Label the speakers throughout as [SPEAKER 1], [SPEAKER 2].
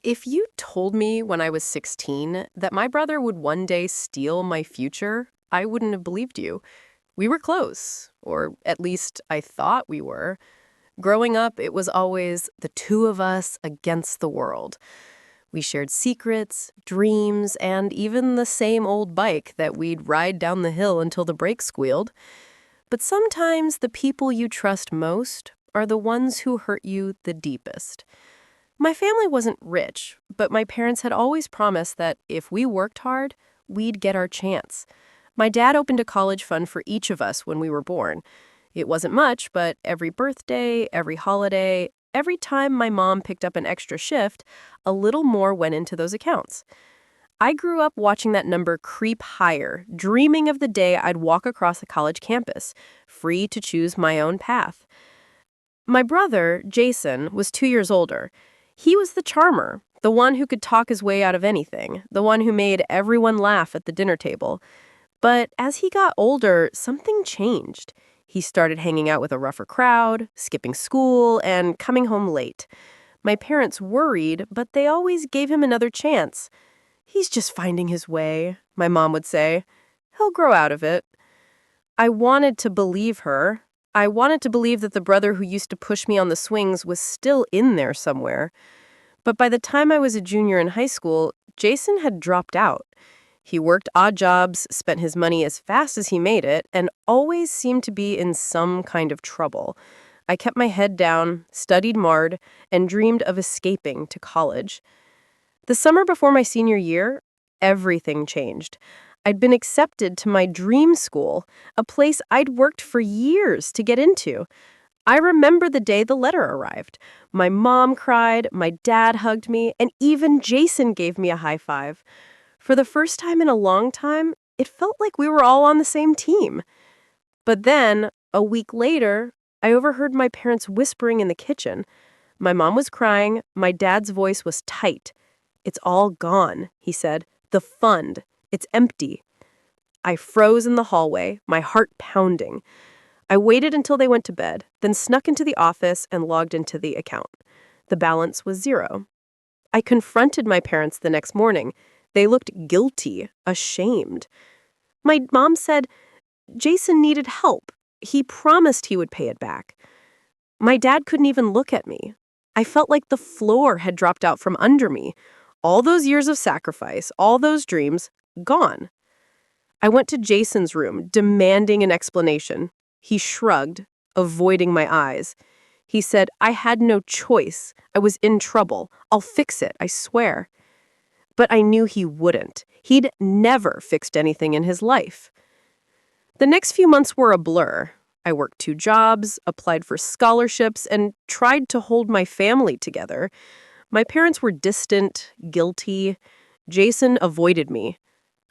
[SPEAKER 1] If you told me when I was 16 that my brother would one day steal my future, I wouldn't have believed you. We were close, or at least I thought we were. Growing up, it was always the two of us against the world. We shared secrets, dreams, and even the same old bike that we'd ride down the hill until the brakes squealed. But sometimes the people you trust most are the ones who hurt you the deepest. My family wasn't rich, but my parents had always promised that if we worked hard, we'd get our chance. My dad opened a college fund for each of us when we were born. It wasn't much, but every birthday, every holiday, every time my mom picked up an extra shift, a little more went into those accounts. I grew up watching that number creep higher, dreaming of the day I'd walk across a college campus, free to choose my own path. My brother, Jason, was 2 years older. He was the charmer, the one who could talk his way out of anything, the one who made everyone laugh at the dinner table. But as he got older, something changed. He started hanging out with a rougher crowd, skipping school, and coming home late. My parents worried, but they always gave him another chance. "He's just finding his way," my mom would say. "He'll grow out of it." I wanted to believe her. I wanted to believe that the brother who used to push me on the swings was still in there somewhere. But by the time I was a junior in high school, Jason had dropped out. He worked odd jobs, spent his money as fast as he made it, and always seemed to be in some kind of trouble. I kept my head down, studied MARD, and dreamed of escaping to college. The summer before my senior year, everything changed. I'd been accepted to my dream school, a place I'd worked for years to get into. I remember the day the letter arrived. My mom cried, my dad hugged me, and even Jason gave me a high five. For the first time in a long time, it felt like we were all on the same team. But then, a week later, I overheard my parents whispering in the kitchen. My mom was crying, my dad's voice was tight. "It's all gone," he said. "The fund. It's empty." I froze in the hallway, my heart pounding. I waited until they went to bed, then snuck into the office and logged into the account. The balance was zero. I confronted my parents the next morning. They looked guilty, ashamed. My mom said, "Jason needed help. He promised he would pay it back." My dad couldn't even look at me. I felt like the floor had dropped out from under me. All those years of sacrifice, all those dreams, gone. I went to Jason's room, demanding an explanation. He shrugged, avoiding my eyes. He said, "I had no choice. I was in trouble. I'll fix it, I swear." But I knew he wouldn't. He'd never fixed anything in his life. The next few months were a blur. I worked 2 jobs, applied for scholarships, and tried to hold my family together. My parents were distant, guilty. Jason avoided me.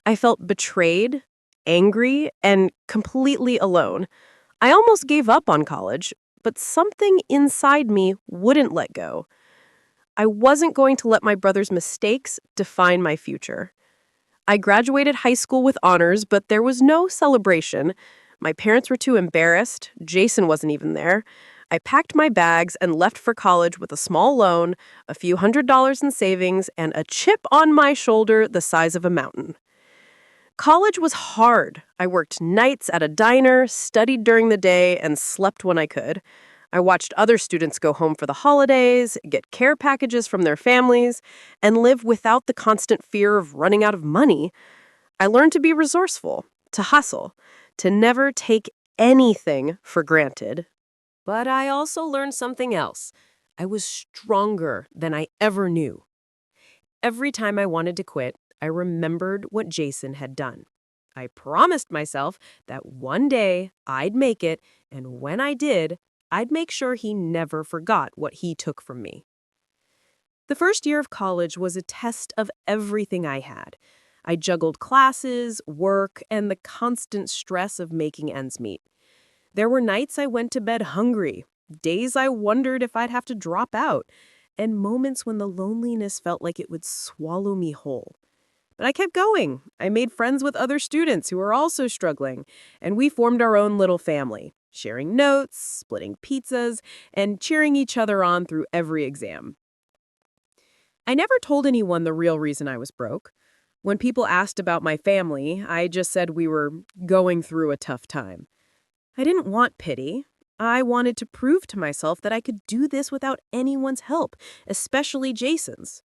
[SPEAKER 1] I felt betrayed, angry, and completely alone. I almost gave up on college, but something inside me wouldn't let go. I wasn't going to let my brother's mistakes define my future. I graduated high school with honors, but there was no celebration. My parents were too embarrassed. Jason wasn't even there. I packed my bags and left for college with a small loan, a few $100s in savings, and a chip on my shoulder the size of a mountain. College was hard. I worked nights at a diner, studied during the day, and slept when I could. I watched other students go home for the holidays, get care packages from their families, and live without the constant fear of running out of money. I learned to be resourceful, to hustle, to never take anything for granted. But I also learned something else. I was stronger than I ever knew. Every time I wanted to quit, I remembered what Jason had done. I promised myself that one day I'd make it, and when I did, I'd make sure he never forgot what he took from me. The first year of college was a test of everything I had. I juggled classes, work, and the constant stress of making ends meet. There were nights I went to bed hungry, days I wondered if I'd have to drop out, and moments when the loneliness felt like it would swallow me whole. But I kept going. I made friends with other students who were also struggling, and we formed our own little family, sharing notes, splitting pizzas, and cheering each other on through every exam.
[SPEAKER 2] I never told anyone the real reason I was broke. When people asked about my family, I just said we were going through a tough time. I didn't want pity. I wanted to prove to myself that I could do this without anyone's help, especially Jason's.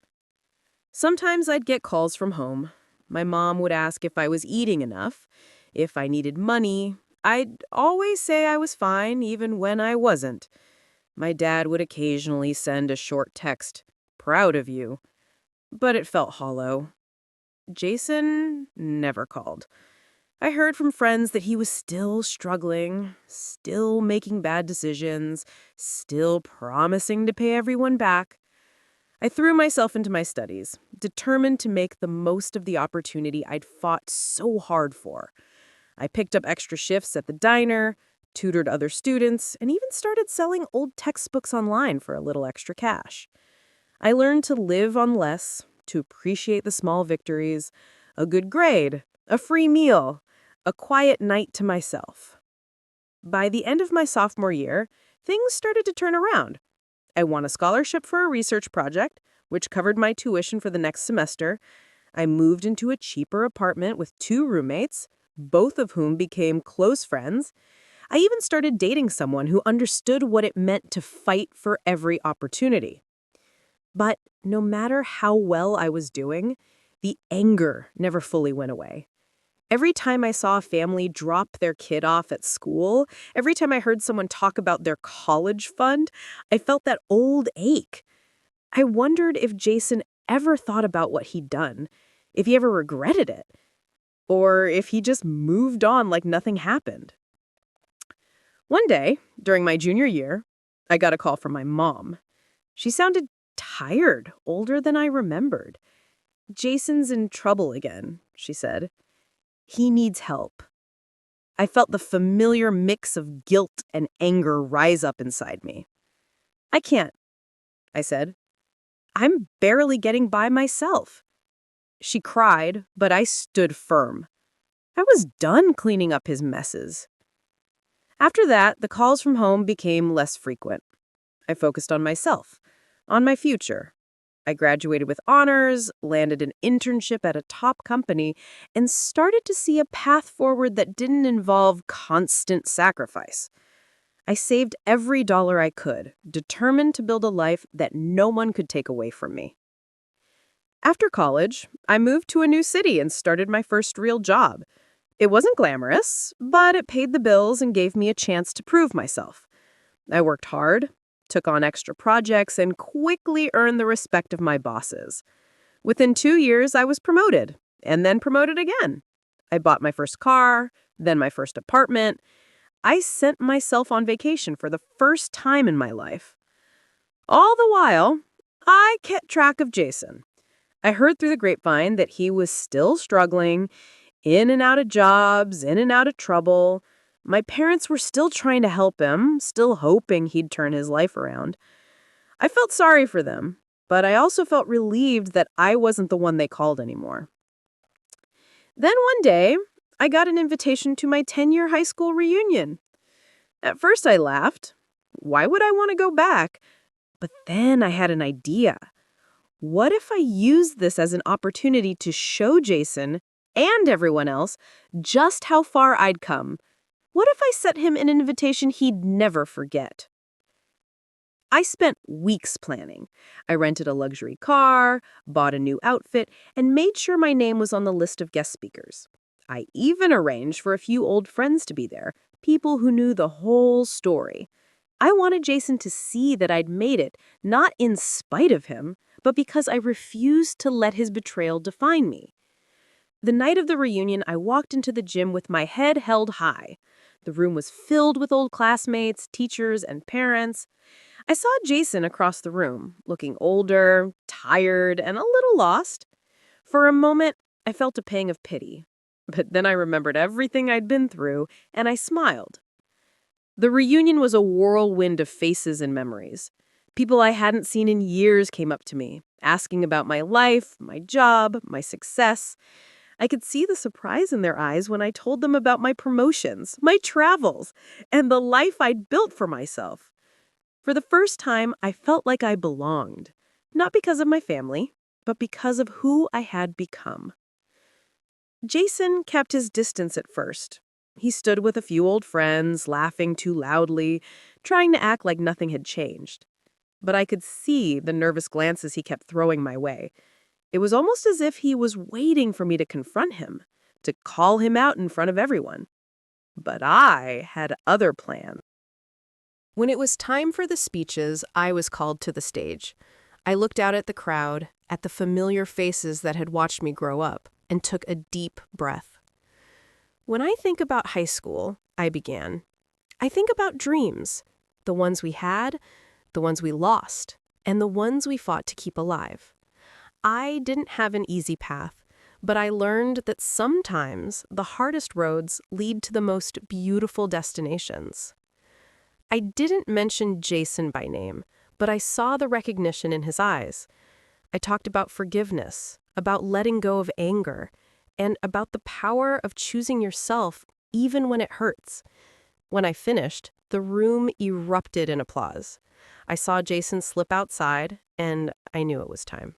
[SPEAKER 2] Sometimes I'd get calls from home. My mom would ask if I was eating enough, if I needed money. I'd always say I was fine, even when I wasn't. My dad would occasionally send a short text, "Proud of you." But it felt hollow. Jason never called. I heard from friends that he was still struggling, still making bad decisions, still promising to pay everyone back. I threw myself into my studies, determined to make the most of the opportunity I'd fought so hard for. I picked up extra shifts at the diner, tutored other students, and even started selling old textbooks online for a little extra cash. I learned to live on less, to appreciate the small victories, a good grade, a free meal, a quiet night to myself. By the end of my sophomore year, things started to turn around. I won a scholarship for a research project, which covered my tuition for the next semester. I moved into a cheaper apartment with 2 roommates, both of whom became close friends. I even started dating someone who understood what it meant to fight for every opportunity. But no matter how well I was doing, the anger never fully went away. Every time I saw a family drop their kid off at school, every time I heard someone talk about their college fund, I felt that old ache. I wondered if Jason ever thought about what he'd done, if he ever regretted it, or if he just moved on like nothing happened. One day, during my junior year, I got a call from my mom. She sounded tired, older than I remembered. "Jason's in trouble again," she said. "He needs help." I felt the familiar mix of guilt and anger rise up inside me. "I can't," I said. "I'm barely getting by myself." She cried, but I stood firm. I was done cleaning up his messes. After that, the calls from home became less frequent. I focused on myself, on my future. I graduated with honors, landed an internship at a top company, and started to see a path forward that didn't involve constant sacrifice. I saved every dollar I could, determined to build a life that no one could take away from me. After college, I moved to a new city and started my first real job. It wasn't glamorous, but it paid the bills and gave me a chance to prove myself. I worked hard, took on extra projects, and quickly earned the respect of my bosses. Within 2 years, I was promoted, and then promoted again. I bought my first car, then my first apartment. I sent myself on vacation for the first time in my life. All the while, I kept track of Jason. I heard through the grapevine that he was still struggling, in and out of jobs, in and out of trouble. My parents were still trying to help him, still hoping he'd turn his life around. I felt sorry for them, but I also felt relieved that I wasn't the one they called anymore. Then one day, I got an invitation to my 10-year high school reunion. At first I laughed. Why would I want to go back? But then I had an idea. What if I used this as an opportunity to show Jason and everyone else just how far I'd come? What if I sent him an invitation he'd never forget? I spent weeks planning. I rented a luxury car, bought a new outfit, and made sure my name was on the list of guest speakers. I even arranged for a few old friends to be there, people who knew the whole story. I wanted Jason to see that I'd made it, not in spite of him, but because I refused to let his betrayal define me. The night of the reunion, I walked into the gym with my head held high. The room was filled with old classmates, teachers, and parents. I saw Jason across the room, looking older, tired, and a little lost. For a moment, I felt a pang of pity. But then I remembered everything I'd been through, and I smiled. The reunion was a whirlwind of faces and memories. People I hadn't seen in years came up to me, asking about my life, my job, my success. I could see the surprise in their eyes when I told them about my promotions, my travels, and the life I'd built for myself. For the first time, I felt like I belonged. Not because of my family, but because of who I had become. Jason kept his distance at first. He stood with a few old friends, laughing too loudly, trying to act like nothing had changed. But I could see the nervous glances he kept throwing my way. It was almost as if he was waiting for me to confront him, to call him out in front of everyone. But I had other plans.
[SPEAKER 1] When it was time for the speeches, I was called to the stage. I looked out at the crowd, at the familiar faces that had watched me grow up, and took a deep breath. When I think about high school, I began, I think about dreams, the ones we had, the ones we lost, and the ones we fought to keep alive. I didn't have an easy path, but I learned that sometimes the hardest roads lead to the most beautiful destinations. I didn't mention Jason by name, but I saw the recognition in his eyes. I talked about forgiveness, about letting go of anger, and about the power of choosing yourself even when it hurts. When I finished, the room erupted in applause. I saw Jason slip outside, and I knew it was time.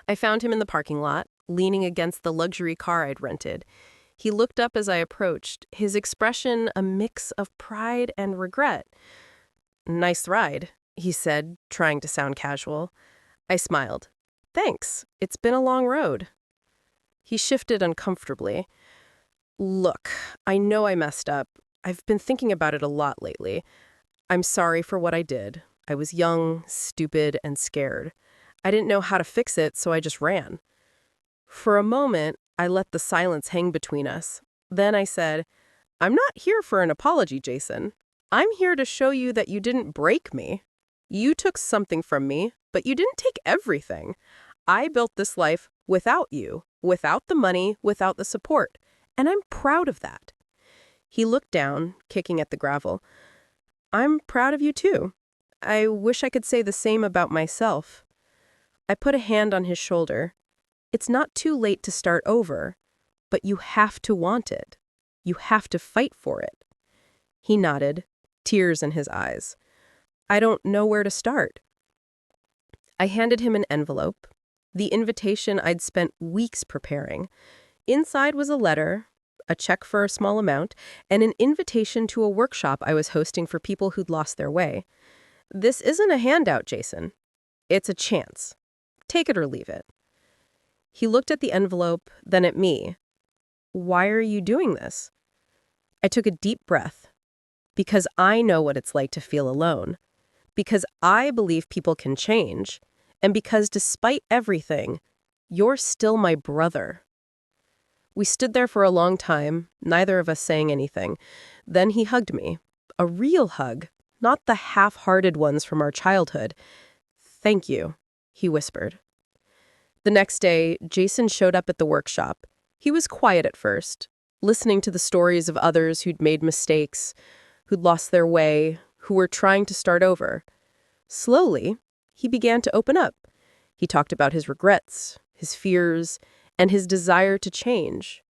[SPEAKER 1] I found him in the parking lot, leaning against the luxury car I'd rented. He looked up as I approached, his expression a mix of pride and regret. "Nice ride," he said, trying to sound casual. I smiled. "Thanks. It's been a long road." He shifted uncomfortably. "Look, I know I messed up. I've been thinking about it a lot lately. I'm sorry for what I did. I was young, stupid, and scared. I didn't know how to fix it, so I just ran." For a moment, I let the silence hang between us. Then I said, "I'm not here for an apology, Jason. I'm here to show you that you didn't break me. You took something from me, but you didn't take everything. I built this life without you, without the money, without the support, and I'm proud of that." He looked down, kicking at the gravel. "I'm proud of you too. I wish I could say the same about myself." I put a hand on his shoulder. "It's not too late to start over, but you have to want it. You have to fight for it." He nodded, tears in his eyes. "I don't know where to start." I handed him an envelope, the invitation I'd spent weeks preparing. Inside was a letter, a check for a small amount, and an invitation to a workshop I was hosting for people who'd lost their way. "This isn't a handout, Jason. It's a chance. Take it or leave it." He looked at the envelope, then at me. "Why are you doing this?" I took a deep breath. "Because I know what it's like to feel alone. Because I believe people can change. And because despite everything, you're still my brother." We stood there for a long time, neither of us saying anything. Then he hugged me. A real hug, not the half-hearted ones from our childhood. "Thank you," he whispered. The next day, Jason showed up at the workshop. He was quiet at first, listening to the stories of others who'd made mistakes, who'd lost their way, who were trying to start over. Slowly, he began to open up. He talked about his regrets, his fears, and his desire to change.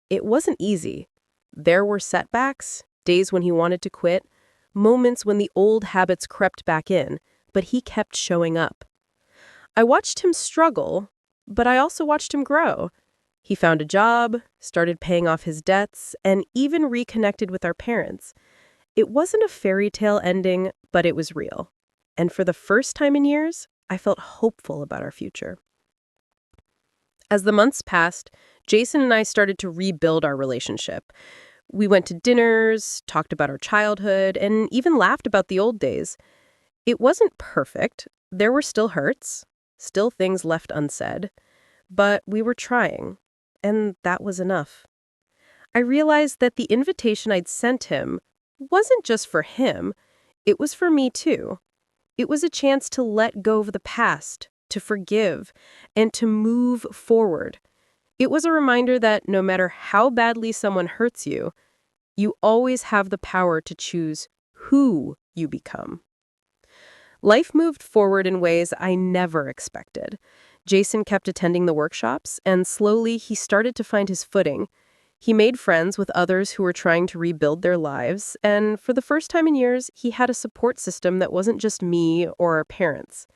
[SPEAKER 1] It wasn't easy. There were setbacks, days when he wanted to quit, moments when the old habits crept back in, but he kept showing up. I watched him struggle, but I also watched him grow. He found a job, started paying off his debts, and even reconnected with our parents. It wasn't a fairy tale ending, but it was real. And for the first time in years, I felt hopeful about our future. As the months passed, Jason and I started to rebuild our relationship. We went to dinners, talked about our childhood, and even laughed about the old days. It wasn't perfect. There were still hurts, still things left unsaid. But we were trying, and that was enough. I realized that the invitation I'd sent him wasn't just for him, it was for me too. It was a chance to let go of the past, to forgive, and to move forward. It was a reminder that no matter how badly someone hurts you, you always have the power to choose who you become. Life moved forward in ways I never expected. Jason kept attending the workshops, and slowly he started to find his footing. He made friends with others who were trying to rebuild their lives, and for the first time in years, he had a support system that wasn't just me or our parents.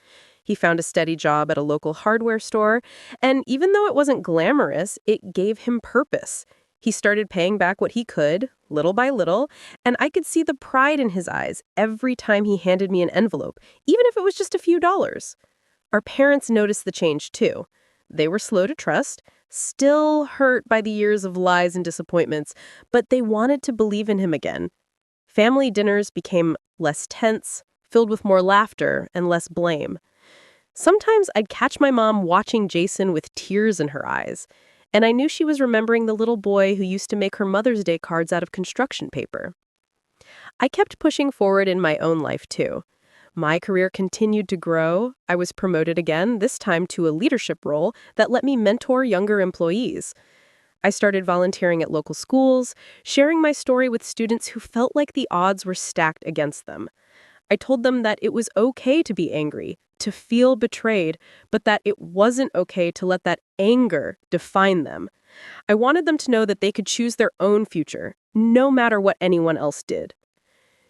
[SPEAKER 1] He found a steady job at a local hardware store, and even though it wasn't glamorous, it gave him purpose. He started paying back what he could, little by little, and I could see the pride in his eyes every time he handed me an envelope, even if it was just a few dollars. Our parents noticed the change too. They were slow to trust, still hurt by the years of lies and disappointments, but they wanted to believe in him again. Family dinners became less tense, filled with more laughter and less blame. Sometimes I'd catch my mom watching Jason with tears in her eyes, and I knew she was remembering the little boy who used to make her Mother's Day cards out of construction paper. I kept pushing forward in my own life too. My career continued to grow. I was promoted again, this time to a leadership role that let me mentor younger employees. I started volunteering at local schools, sharing my story with students who felt like the odds were stacked against them. I told them that it was okay to be angry, to feel betrayed, but that it wasn't okay to let that anger define them. I wanted them to know that they could choose their own future, no matter what anyone else did.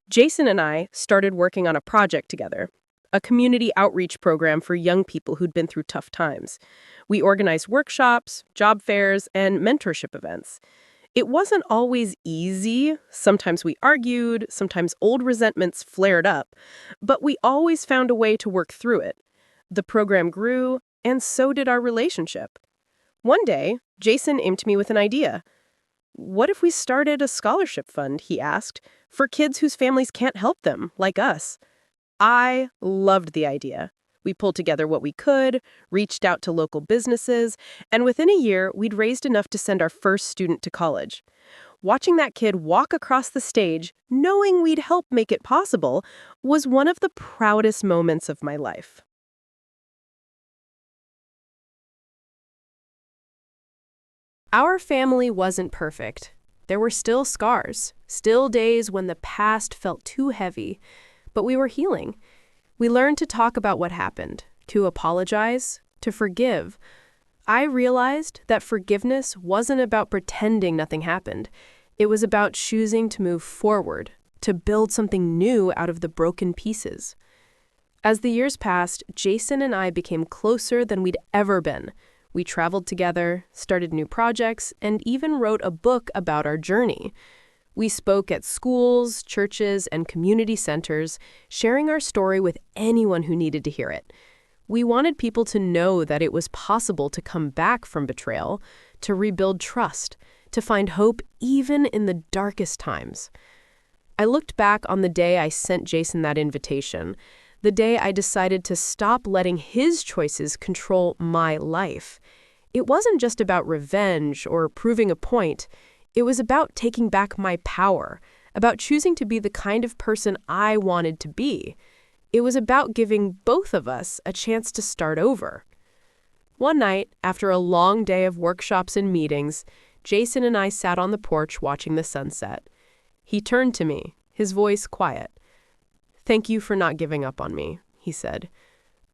[SPEAKER 1] Jason and I started working on a project together, a community outreach program for young people who'd been through tough times. We organized workshops, job fairs, and mentorship events. It wasn't always easy. Sometimes we argued, sometimes old resentments flared up, but we always found a way to work through it. The program grew, and so did our relationship. One day, Jason aimed me with an idea. "What if we started a scholarship fund," he asked, "for kids whose families can't help them, like us?" I loved the idea. We pulled together what we could, reached out to local businesses, and within a year, we'd raised enough to send our first student to college. Watching that kid walk across the stage, knowing we'd help make it possible, was one of the proudest moments of my life. Our family wasn't perfect. There were still scars, still days when the past felt too heavy, but we were healing. We learned to talk about what happened, to apologize, to forgive. I realized that forgiveness wasn't about pretending nothing happened. It was about choosing to move forward, to build something new out of the broken pieces. As the years passed, Jason and I became closer than we'd ever been. We traveled together, started new projects, and even wrote a book about our journey. We spoke at schools, churches, and community centers, sharing our story with anyone who needed to hear it. We wanted people to know that it was possible to come back from betrayal, to rebuild trust, to find hope even in the darkest times. I looked back on the day I sent Jason that invitation, the day I decided to stop letting his choices control my life. It wasn't just about revenge or proving a point. It was about taking back my power, about choosing to be the kind of person I wanted to be. It was about giving both of us a chance to start over. One night, after a long day of workshops and meetings, Jason and I sat on the porch watching the sunset. He turned to me, his voice quiet. "Thank you for not giving up on me," he said.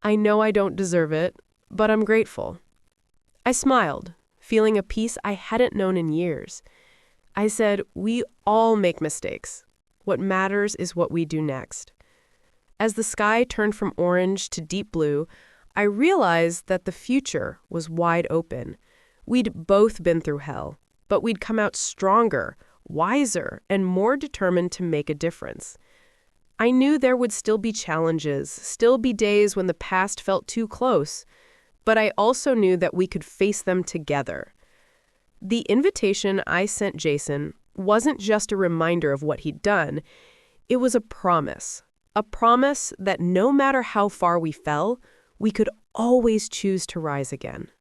[SPEAKER 1] "I know I don't deserve it, but I'm grateful." I smiled, feeling a peace I hadn't known in years. I said, "We all make mistakes. What matters is what we do next." As the sky turned from orange to deep blue, I realized that the future was wide open. We'd both been through hell, but we'd come out stronger, wiser, and more determined to make a difference. I knew there would still be challenges, still be days when the past felt too close, but I also knew that we could face them together. The invitation I sent Jason wasn't just a reminder of what he'd done. It was a promise that no matter how far we fell, we could always choose to rise again.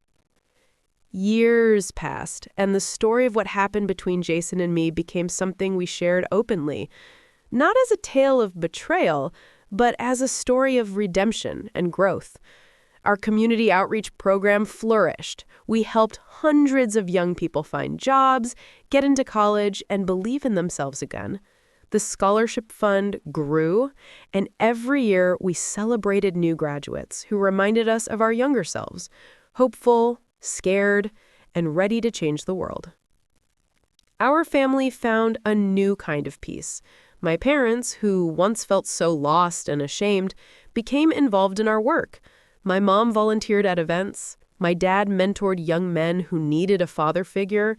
[SPEAKER 1] Years passed, and the story of what happened between Jason and me became something we shared openly, not as a tale of betrayal, but as a story of redemption and growth. Our community outreach program flourished. We helped hundreds of young people find jobs, get into college, and believe in themselves again. The scholarship fund grew, and every year we celebrated new graduates who reminded us of our younger selves, hopeful, scared, and ready to change the world. Our family found a new kind of peace. My parents, who once felt so lost and ashamed, became involved in our work. My mom volunteered at events. My dad mentored young men who needed a father figure.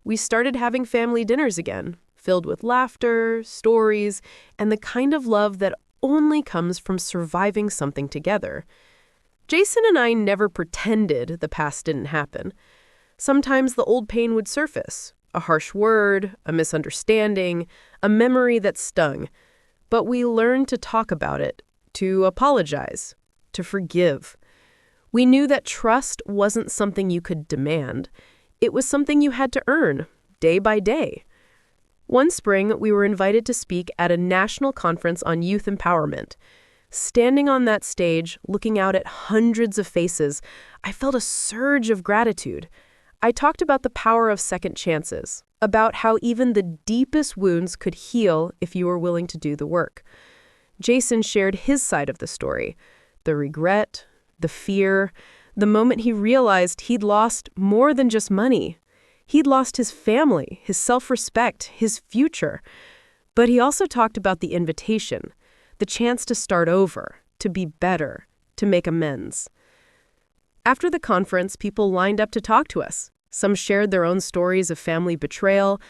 [SPEAKER 1] We started having family dinners again, filled with laughter, stories, and the kind of love that only comes from surviving something together. Jason and I never pretended the past didn't happen. Sometimes the old pain would surface, a harsh word, a misunderstanding, a memory that stung. But we learned to talk about it, to apologize, to forgive. We knew that trust wasn't something you could demand. It was something you had to earn, day by day. One spring, we were invited to speak at a national conference on youth empowerment. Standing on that stage, looking out at hundreds of faces, I felt a surge of gratitude. I talked about the power of second chances, about how even the deepest wounds could heal if you were willing to do the work. Jason shared his side of the story, the regret, the fear, the moment he realized he'd lost more than just money. He'd lost his family, his self-respect, his future. But he also talked about the invitation, the chance to start over, to be better, to make amends. After the conference, people lined up to talk to us. Some shared their own stories of family betrayal.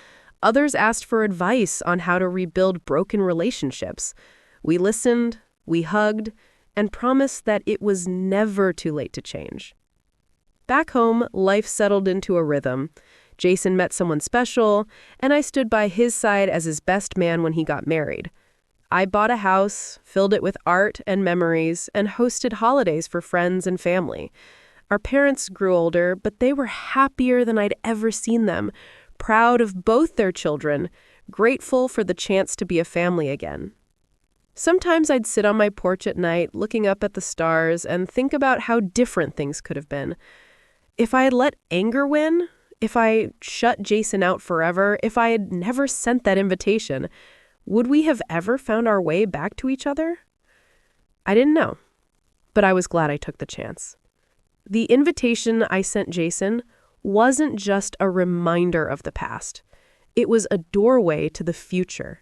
[SPEAKER 1] Others asked for advice on how to rebuild broken relationships. We listened, we hugged, and promised that it was never too late to change. Back home, life settled into a rhythm. Jason met someone special, and I stood by his side as his best man when he got married. I bought a house, filled it with art and memories, and hosted holidays for friends and family. Our parents grew older, but they were happier than I'd ever seen them, proud of both their children, grateful for the chance to be a family again. Sometimes I'd sit on my porch at night, looking up at the stars, and think about how different things could have been. If I had let anger win, if I shut Jason out forever, if I had never sent that invitation, would we have ever found our way back to each other? I didn't know, but I was glad I took the chance. The invitation I sent Jason wasn't just a reminder of the past. It was a doorway to the future.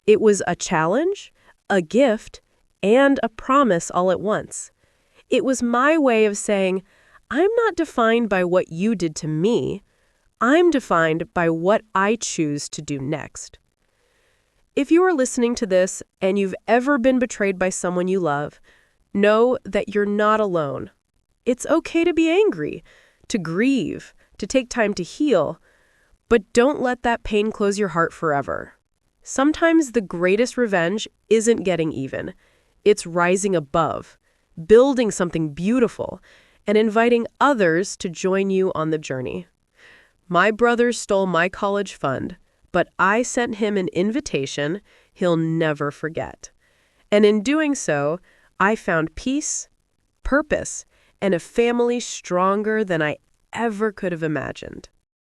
[SPEAKER 1] It was a challenge, a gift, and a promise all at once. It was my way of saying, I'm not defined by what you did to me. I'm defined by what I choose to do next. If you are listening to this and you've ever been betrayed by someone you love, know that you're not alone. It's okay to be angry, to grieve, to take time to heal, but don't let that pain close your heart forever. Sometimes the greatest revenge isn't getting even. It's rising above, building something beautiful, and inviting others to join you on the journey. My brother stole my college fund, but I sent him an invitation he'll never forget. And in doing so, I found peace, purpose, and a family stronger than I ever could have imagined.